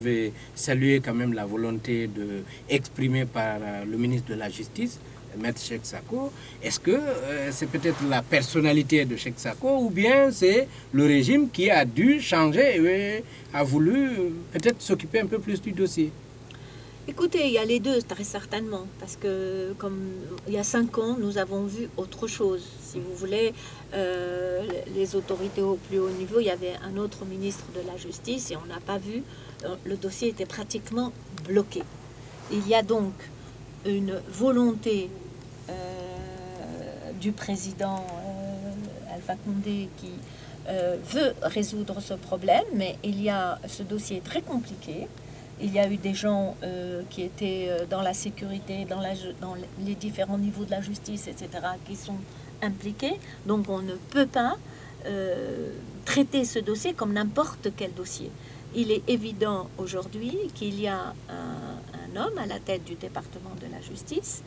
Je vais saluer quand même la volonté exprimée par le ministre de la Justice, Maître Cheikh Sako. Est-ce que c'est peut-être la personnalité de Cheikh Sako ou bien c'est le régime qui a dû changer et a voulu peut-être s'occuper un peu plus du dossier? Écoutez, il y a les deux, très certainement, parce que comme il y a 5 ans, nous avons vu autre chose. Si vous voulez, les autorités au plus haut niveau, il y avait un autre ministre de la Justice et on n'a pas vu, le dossier était pratiquement bloqué. Il y a donc une volonté du président Alpha Condé qui veut résoudre ce problème, mais il y a ce dossier est très compliqué. Il y a eu des gens qui étaient dans la sécurité, dans les différents niveaux de la justice, etc., qui sont impliqués. Donc on ne peut pas traiter ce dossier comme n'importe quel dossier. Il est évident aujourd'hui qu'il y a un homme à la tête du département de la justice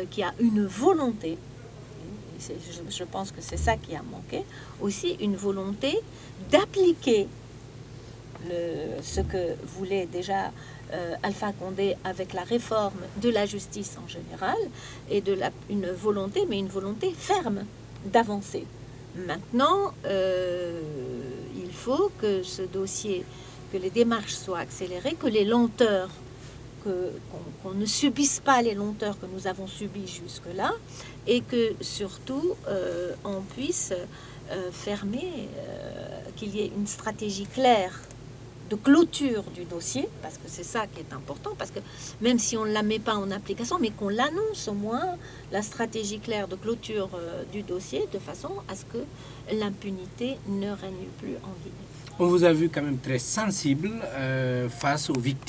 qui a une volonté, je pense que c'est ça qui a manqué, aussi une volonté d'appliquer ce que voulait déjà Alpha Condé avec la réforme de la justice en général, et une volonté, mais une volonté ferme d'avancer. Maintenant, il faut que ce dossier, que les démarches soient accélérées, que les lenteurs, qu'on ne subisse pas les lenteurs que nous avons subies jusque-là, et que surtout on puisse fermer, qu'il y ait une stratégie claire de clôture du dossier, parce que c'est ça qui est important, parce que même si on ne la met pas en application, mais qu'on l'annonce au moins, la stratégie claire de clôture du dossier, de façon à ce que l'impunité ne règne plus en Guinée. On vous a vu quand même très sensible face aux victimes.